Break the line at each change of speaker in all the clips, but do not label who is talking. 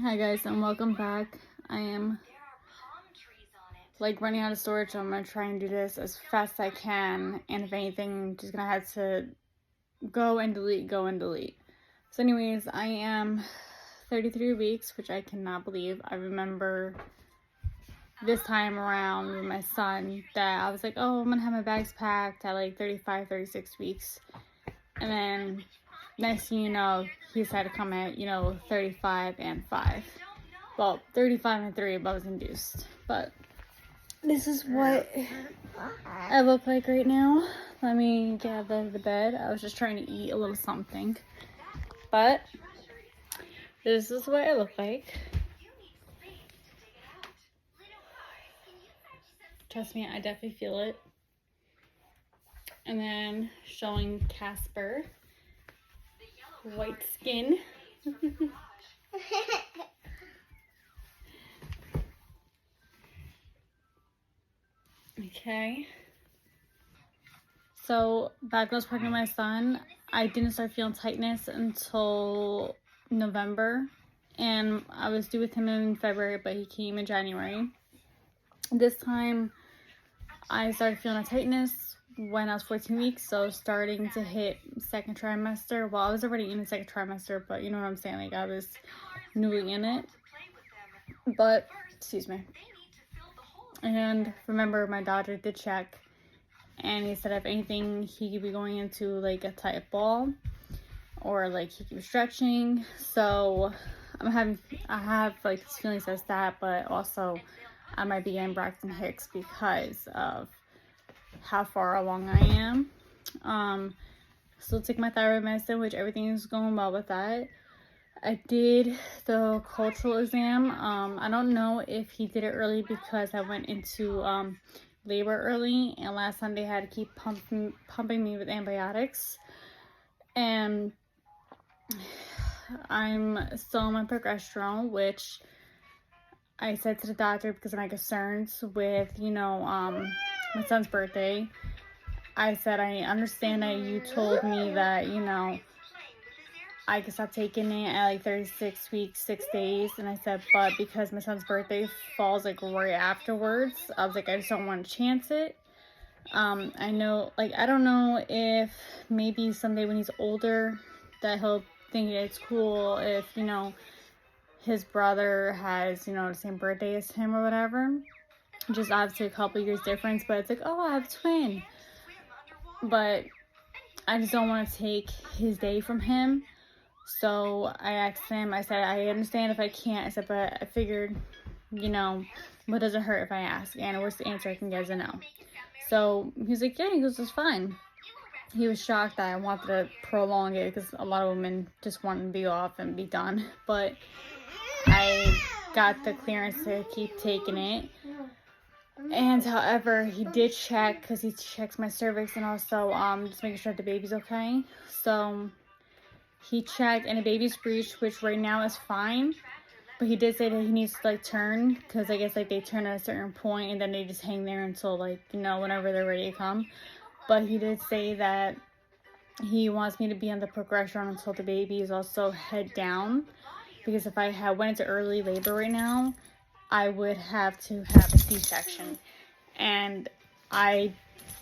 Hi guys, and welcome back. I am like running out of storage, so I'm gonna try and do this as fast as I can, and if anything, I'm just gonna have to go and delete. So anyways, I am 33 weeks, which I cannot believe. I remember this time around with my son that I was like, oh, I'm gonna have my bags packed at like 35, 36 weeks, and then next thing you know, he decided to come at 35 and 5. Well, 35 and 3, but I was induced. But this is what I look like right now. Let me get out of the bed. I was just trying to eat a little something. But this is what I look like. Trust me, I definitely feel it. And then showing Casper. White skin. Okay. So back when I was pregnant with my son, I didn't start feeling tightness until November. And I was due with him in February, but he came in January. This time, I started feeling a tightness when I was 14 weeks. So starting to hit second trimester. Well, I was already in the second trimester, but you know what I'm saying? Like I was newly in it. But, excuse me. And remember, my doctor did check, and he said if anything, he could be going into like a tight ball, or like he could be stretching. So I have like these feelings as that, but also I might be getting Braxton Hicks because of how far along I am. Still take my thyroid medicine, which everything is going well with that. I did the cultural exam. I don't know if he did it early because I went into labor early, and last time they had to keep pumping me with antibiotics. And I'm still on my progesterone, which I said to the doctor because of my concerns with, my son's birthday. I said, I understand that you told me that, I could stop taking it at like 36 weeks, 6 days. And I said, but because my son's birthday falls like right afterwards, I was like, I just don't want to chance it. I know, like, I don't know if maybe someday when he's older that he'll think it's cool if, his brother has, the same birthday as him or whatever. Just obviously a couple years difference, but it's like, oh, I have a twin. But I just don't want to take his day from him. So I asked him, I said, I understand if I can't. I said, but I figured, what does it hurt if I ask? And the worst answer I can get is a no. So he's like, yeah, he goes, it's fine. He was shocked that I wanted to prolong it because a lot of women just want to be off and be done. But I got the clearance to keep taking it. And however, he did check because he checks my cervix and also just making sure the baby's okay. So he checked and the baby's breached, which right now is fine. But he did say that he needs to like turn because I guess like they turn at a certain point and then they just hang there until like, whenever they're ready to come. But he did say that he wants me to be on the progesterone until the baby is also head down. Because if I went into early labor right now, I would have to have a C-section. And I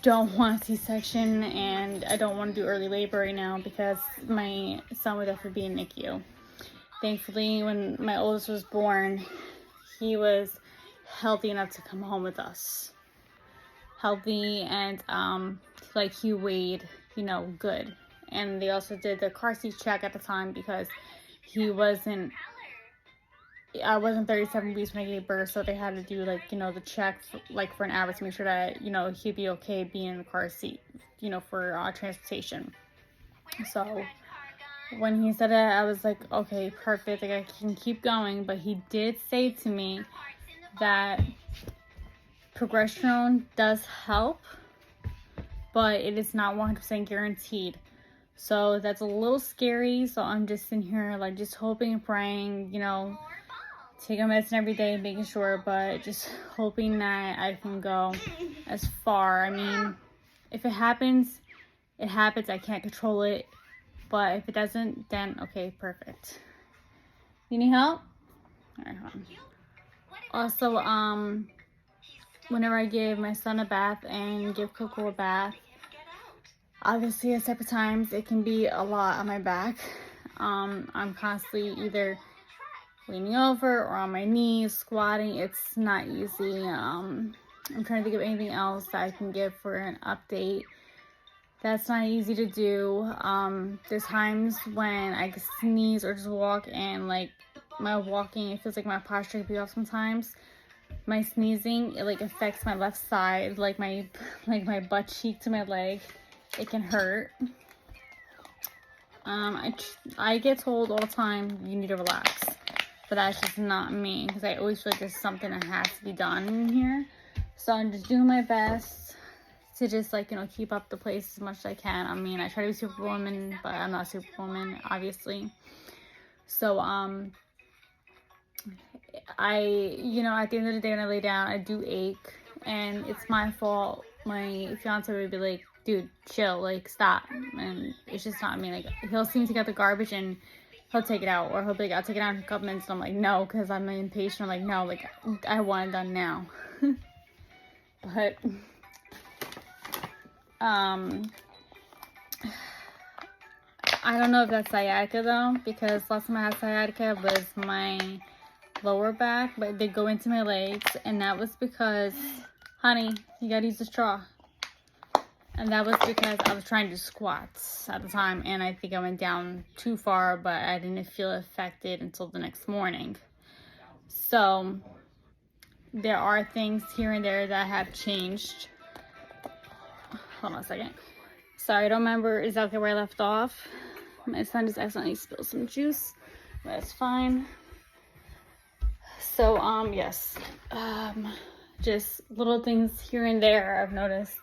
don't want a C-section, and I don't want to do early labor right now because my son would definitely be in NICU. Thankfully, when my oldest was born, he was healthy enough to come home with us. Healthy and like he weighed, good. And they also did the car seat check at the time because I wasn't 37 weeks when I gave birth, so they had to do like, the check for an hour to make sure that, he'd be okay being in the car seat, for transportation. So when he said it, I was like, okay, perfect, like I can keep going. But he did say to me that progesterone does help, but it is not 100% guaranteed. So that's a little scary. So I'm just in here like just hoping and praying, taking medicine every day, making sure, but just hoping that I can go as far. I mean, if it happens, it happens. I can't control it. But if it doesn't, then okay, perfect. You need help? Alright, hold on. Also, whenever I give my son a bath and give Coco a bath, obviously at separate times, it can be a lot on my back. I'm constantly either leaning over or on my knees, squatting. It's not easy. I'm trying to think of anything else that I can give for an update. That's not easy to do. There's times when I can sneeze or just walk and like my walking, it feels like my posture can be off sometimes. My sneezing, it like affects my left side, like my butt cheek to my leg. It can hurt. I get told all the time, you need to relax. But that's just not me, because I always feel like there's something that has to be done in here. So I'm just doing my best to just, like, you know, keep up the place as much as I can. I mean, I try to be Superwoman, but I'm not Superwoman, obviously. So, you know, at the end of the day when I lay down, I do ache, and it's my fault. My fiance would be like, dude, chill, like, stop. And it's just not me. Like, he'll see me take out the garbage and he'll take it out, or he'll be like, I'll take it out in a couple minutes. And I'm like, no, because I'm impatient. I'm like, no, like, I want it done now. But I don't know if that's sciatica though, because last time I had sciatica was my lower back, but it did go into my legs, and that was because, honey, you gotta use the straw. And that was because I was trying to do squats at the time, and I think I went down too far, but I didn't feel affected until the next morning. So there are things here and there that have changed. Hold on a second. Sorry, I don't remember exactly where I left off. My son just accidentally spilled some juice. That's fine. So, yes. Just little things here and there I've noticed.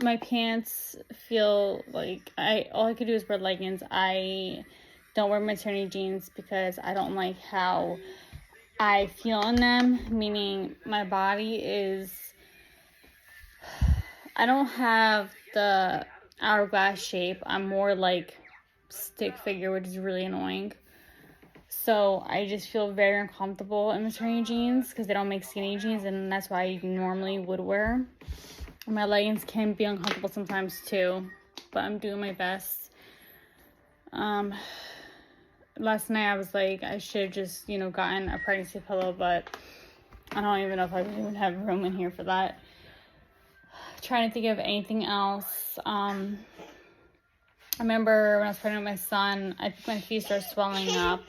My pants feel like all I could do is wear leggings. I don't wear maternity jeans because I don't like how I feel in them, meaning my body is, I don't have the hourglass shape. I'm more like stick figure, which is really annoying. So I just feel very uncomfortable in maternity jeans because they don't make skinny jeans, and that's why I normally would wear. My leggings can be uncomfortable sometimes too, but I'm doing my best. Last night I was like, I should have just, you know, gotten a pregnancy pillow, but I don't even know if I would even have room in here for that. Trying to think of anything else. I remember when I was pregnant with my son, I think my feet started swelling up,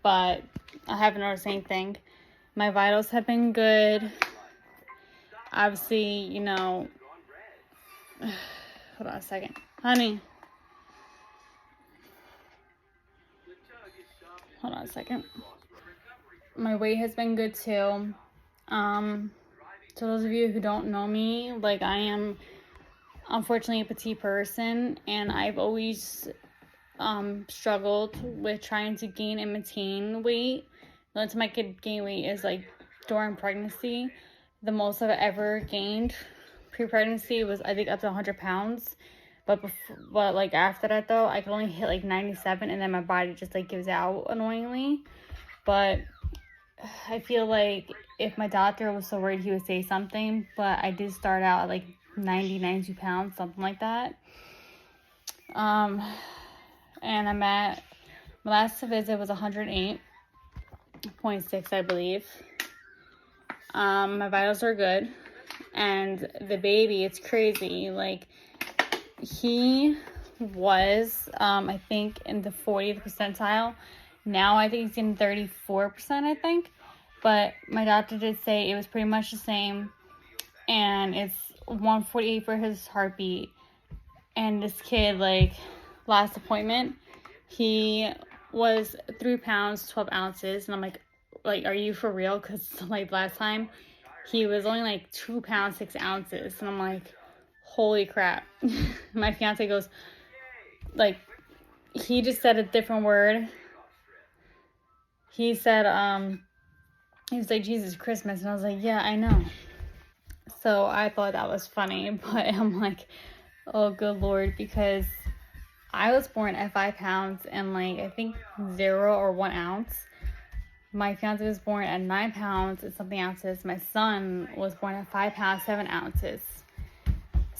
but I haven't noticed anything. My vitals have been good. Obviously, you know, hold on a second. Honey. Hold on a second. My weight has been good too. To those of you who don't know me, like, I am unfortunately a petite person, and I've always struggled with trying to gain and maintain weight. The only time I could gain weight is like during pregnancy. The most I've ever gained pre-pregnancy was, I think, up to 100 pounds. But like after that though, I could only hit like 97, and then my body just like gives out annoyingly. But I feel like if my doctor was so worried, he would say something. But I did start out at like 92 pounds, something like that. And I'm at, my last visit was 108.6, I believe. My vitals are good, and the baby, it's crazy. Like, he was, I think, in the 40th percentile. Now I think he's in 34%, I think. But my doctor did say it was pretty much the same, and it's 148 for his heartbeat. And this kid, like, last appointment, he was 3 pounds 12 ounces, and I'm like, are you for real? Because like last time he was only like 2 pounds 6 ounces, and I'm like, holy crap. My fiance goes, like, he just said a different word. He said, he was like, Jesus Christmas, and I was like, yeah, I know. So I thought that was funny, but I'm like, oh good Lord, because I was born at 5 pounds and like I think 0 or 1 ounce. My fiance was born at 9 pounds and something ounces. My son was born at 5 pounds 7 ounces.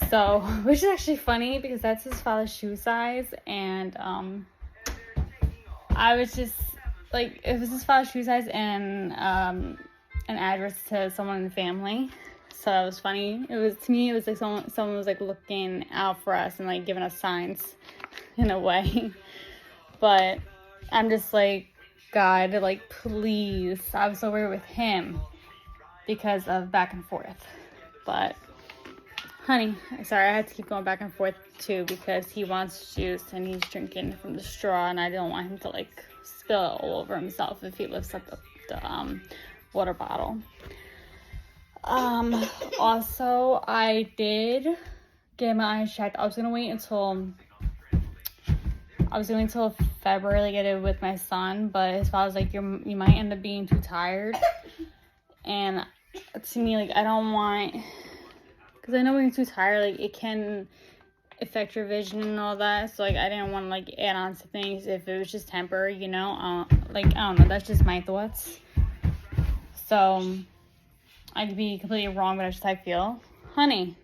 So, which is actually funny because that's his father's shoe size, and I was just like, it was his father's shoe size and an address to someone in the family. So that was funny. It was, to me, it was like someone was like looking out for us and like giving us signs in a way. But I'm just like, God, like, please. I was so worried with him because of back and forth. But honey, sorry, I had to keep going back and forth too because he wants juice and he's drinking from the straw, and I don't want him to like spill it all over himself if he lifts up the water bottle. Also, I did get my eyes checked. I was gonna wait until February to get it with my son, but his father was like, you might end up being too tired, and to me, like, I don't want, because I know when you're too tired, like, it can affect your vision and all that. So, like, I didn't want to, like, add on to things if it was just temporary, you know? Like, I don't know. That's just my thoughts. So, I could be completely wrong, but that's just how I feel. Honey,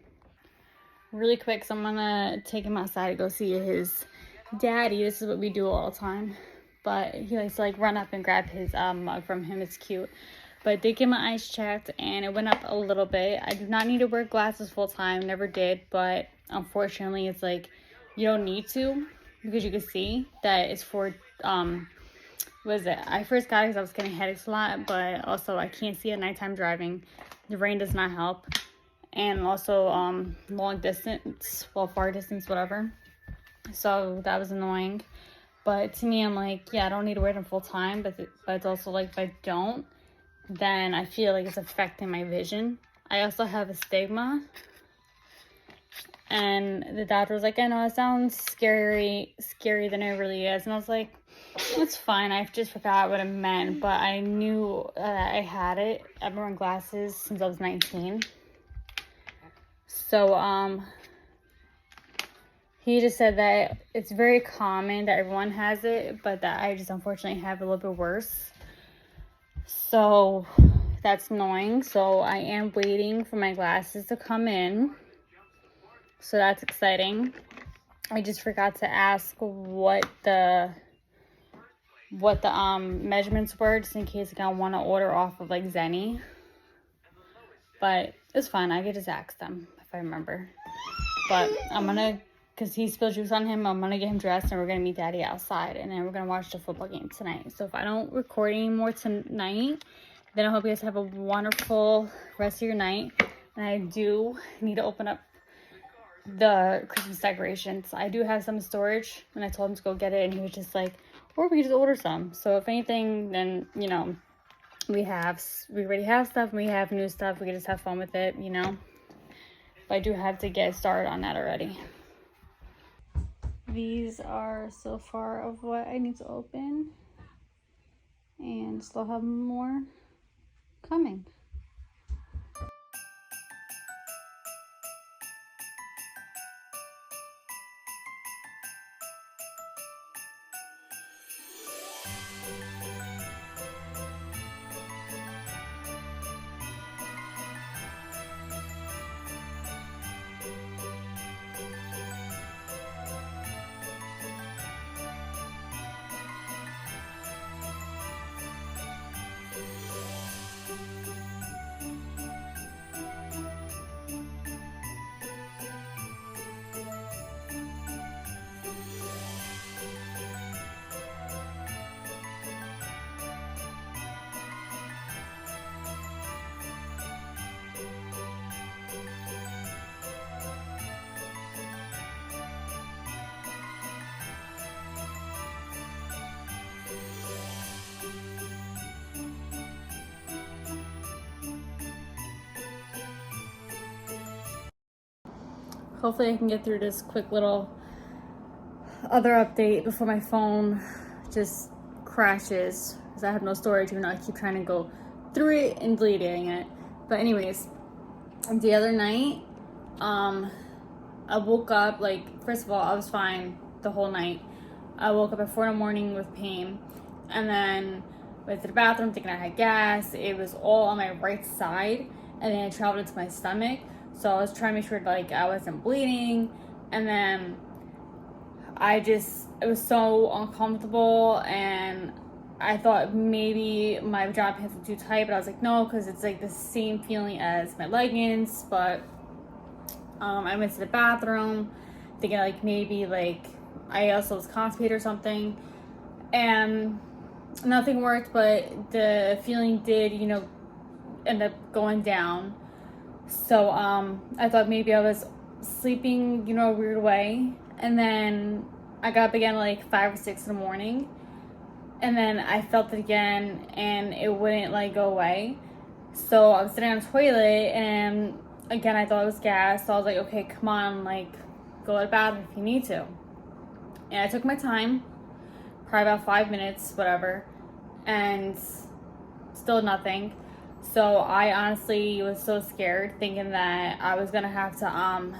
really quick, so I'm going to take him outside to go see his daddy. This is what we do all the time. But he likes to, like, run up and grab his mug from him. It's cute. But I did get my eyes checked, and it went up a little bit. I do not need to wear glasses full time. Never did. But unfortunately, it's like you don't need to because you can see that it's for, what is it? I first got it because I was getting headaches a lot. But also, I can't see at nighttime driving. The rain does not help. And also, long distance, well, far distance, whatever. So that was annoying. But to me, I'm like, yeah, I don't need to wear them full time. But it's also like, if I don't, then I feel like it's affecting my vision. I also have astigma. And the doctor was like, I know it sounds scary than it really is. And I was like, it's fine. I just forgot what it meant. But I knew that I had it. I've been wearing glasses since I was 19. So, he just said that it's very common that everyone has it, but that I just unfortunately have it a little bit worse. So that's annoying. So I am waiting for my glasses to come in. So that's exciting. I just forgot to ask what the measurements were, just in case I want to order off of like Zenny. But it's fine. I could just ask them if I remember. But I'm gonna, because he spilled juice on him, I'm gonna get him dressed and we're gonna meet Daddy outside, and then we're gonna watch the football game tonight. So if I don't record anymore tonight, then I hope you guys have a wonderful rest of your night. And I do need to open up the Christmas decorations. I do have some storage, and I told him to go get it, and he was just like, or we could just order some. So if anything, then, you know, we already have stuff, and we have new stuff. We can just have fun with it, you know. But I do have to get started on that already. These are so far of what I need to open, and still have more coming. Hopefully I can get through this quick little other update before my phone just crashes, because I have no storage, even though I keep trying to go through it and deleting it. But anyways, the other night, I woke up, like, first of all, I was fine the whole night. I woke up at 4 in the morning with pain, and then went to the bathroom thinking I had gas. It was all on my right side, and then it traveled into my stomach. So I was trying to make sure like I wasn't bleeding, and then it was so uncomfortable, and I thought maybe my pajama pants were too tight, but I was like, no, because it's like the same feeling as my leggings. But I went to the bathroom thinking like maybe like I also was constipated or something, and nothing worked, but the feeling did, end up going down. So I thought maybe I was sleeping, a weird way, and then I got up again like 5 or 6 in the morning, and then I felt it again, and it wouldn't like go away. So I was sitting on the toilet, and again I thought it was gas. So I was like, okay, come on, like go to the bathroom if you need to. And I took my time, probably about 5 minutes, whatever, and still nothing. So I honestly was so scared, thinking that I was gonna have to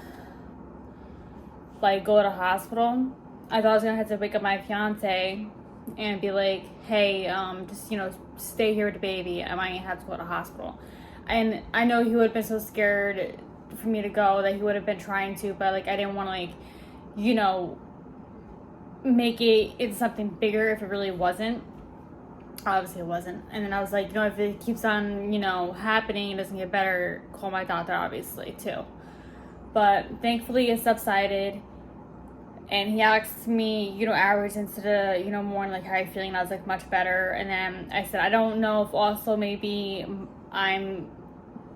like go to the hospital. I thought I was gonna have to wake up my fiance and be like, hey, just stay here with the baby. I might have to go to the hospital. And I know he would have been so scared for me to go that he would have been trying to, but like I didn't want to like make it into something bigger if it really wasn't. Obviously it wasn't. And then I was like, if it keeps on happening, it doesn't get better, call my doctor, obviously, too. But thankfully it subsided, and he asked me hours into the morning, like, how are you feeling? And I was like, much better. And then I said, I don't know if also maybe I'm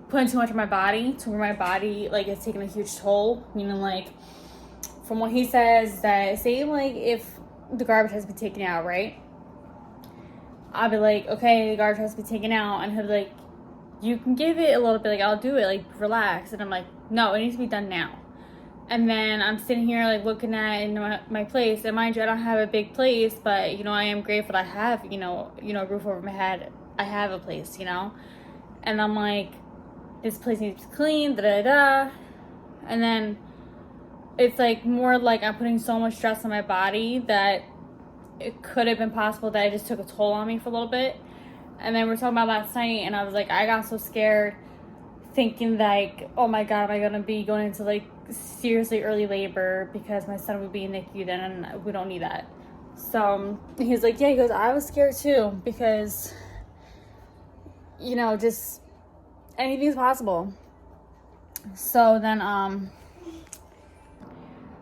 putting too much on my body, to where my body like is taking a huge toll, meaning like from what he says, that say like if the garbage has to be taken out, right? I'll be like, okay, the garbage has to be taken out, and he'll be like, you can give it a little bit, like I'll do it, like relax. And I'm like, no, it needs to be done now. And then I'm sitting here like looking at my place, and mind you, I don't have a big place, but I am grateful I have a roof over my head. I have a place, and I'm like, this place needs to be clean, da da da. And then it's like more like I'm putting so much stress on my body that it could have been possible that it just took a toll on me for a little bit. And then we were talking about last night, and I was like, I got so scared, thinking like, oh my god, am I gonna be going into like seriously early labor because my son would be in NICU then, and we don't need that. So he's like, yeah, he goes, I was scared too, because just anything's possible. So then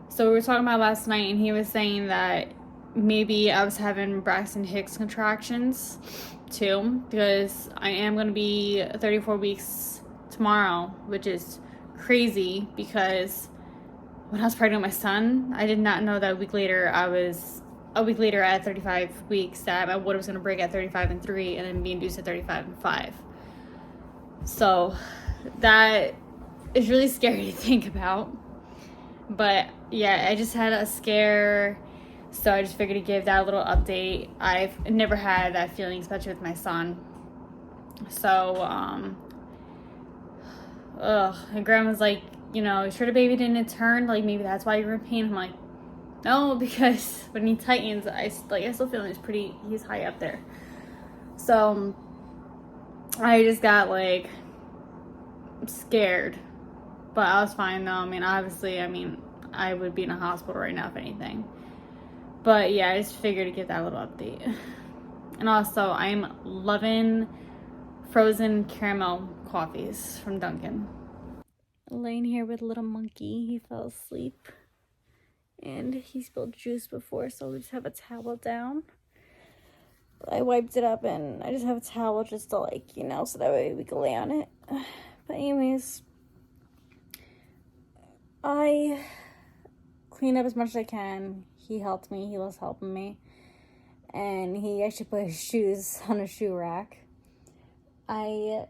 so we were talking about last night, and he was saying that maybe I was having Braxton Hicks contractions too, because I am going to be 34 weeks tomorrow, which is crazy, because when I was pregnant with my son, I did not know that a week later at 35 weeks that my water was going to break at 35 and 3 and then be induced at 35 and 5. So that is really scary to think about. But yeah, I just had a scare, so I just figured to give that little update. I've never had that feeling, especially with my son. So and grandma's like, you sure the baby didn't turn, like maybe that's why you're in pain. I'm like, no, because when he tightens, I still feel he's high up there. So I just got like scared, but I was fine though. Obviously, I would be in a hospital right now if anything. But yeah, I just figured to give that little update. And also, I'm loving frozen caramel coffees from Dunkin'. Laying here with little monkey, he fell asleep, and he spilled juice before, so we just have a towel down. I wiped it up, and I just have a towel just to so that way we can lay on it. But anyways, I cleaned up as much as I can. He helped me. He was helping me. And he actually put his shoes on a shoe rack. I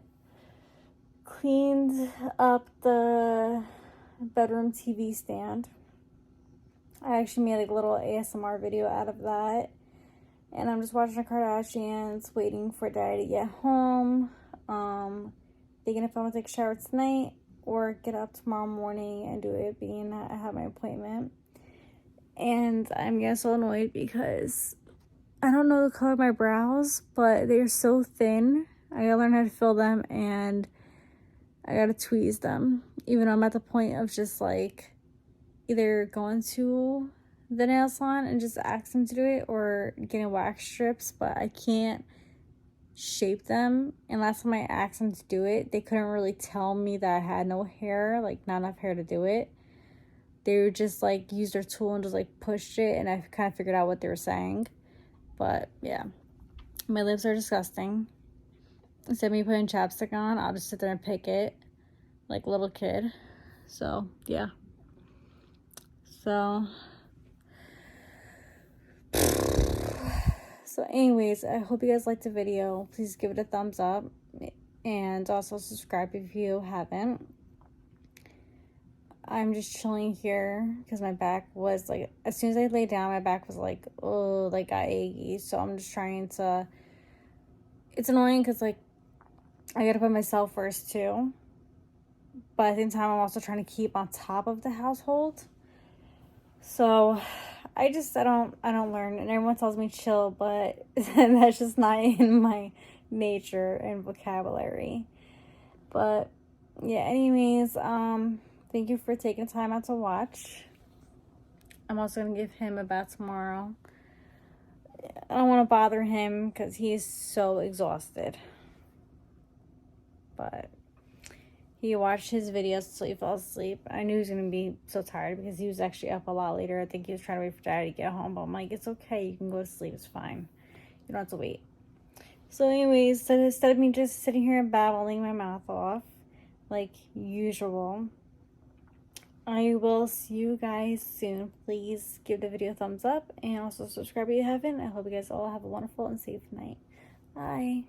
cleaned up the bedroom TV stand. I actually made a little ASMR video out of that. And I'm just watching the Kardashians, waiting for Daddy to get home. Thinking if I want to take a shower tonight or get up tomorrow morning and do it, being that I have my appointment. And I'm getting so annoyed because I don't know the color of my brows, but they're so thin. I gotta learn how to fill them, and I gotta tweeze them. Even though I'm at the point of just like either going to the nail salon and just ask them to do it, or getting wax strips, but I can't shape them. And last time I asked them to do it, they couldn't really tell me that I had no hair, like not enough hair to do it. They would just like use their tool and just like pushed it, and I kind of figured out what they were saying. But yeah, my lips are disgusting. Instead of me putting chapstick on, I'll just sit there and pick it like a little kid. So yeah. So anyways, I hope you guys liked the video. Please give it a thumbs up, and also subscribe if you haven't. I'm just chilling here because my back was like, as soon as I laid down, my back was like, oh, like got achy. So I'm just trying to, it's annoying because like I gotta put myself first too, but at the same time I'm also trying to keep on top of the household. So I don't learn, and everyone tells me chill, but that's just not in my nature and vocabulary. But yeah, anyways, thank you for taking time out to watch. I'm also going to give him a bath tomorrow. I don't want to bother him because he's so exhausted. But he watched his videos until he fell asleep. I knew he was going to be so tired because he was actually up a lot later. I think he was trying to wait for Daddy to get home. But I'm like, it's okay. You can go to sleep. It's fine. You don't have to wait. So anyways, so instead of me just sitting here and babbling my mouth off like usual, I will see you guys soon. Please give the video a thumbs up and also subscribe if you haven't. I hope you guys all have a wonderful and safe night. Bye.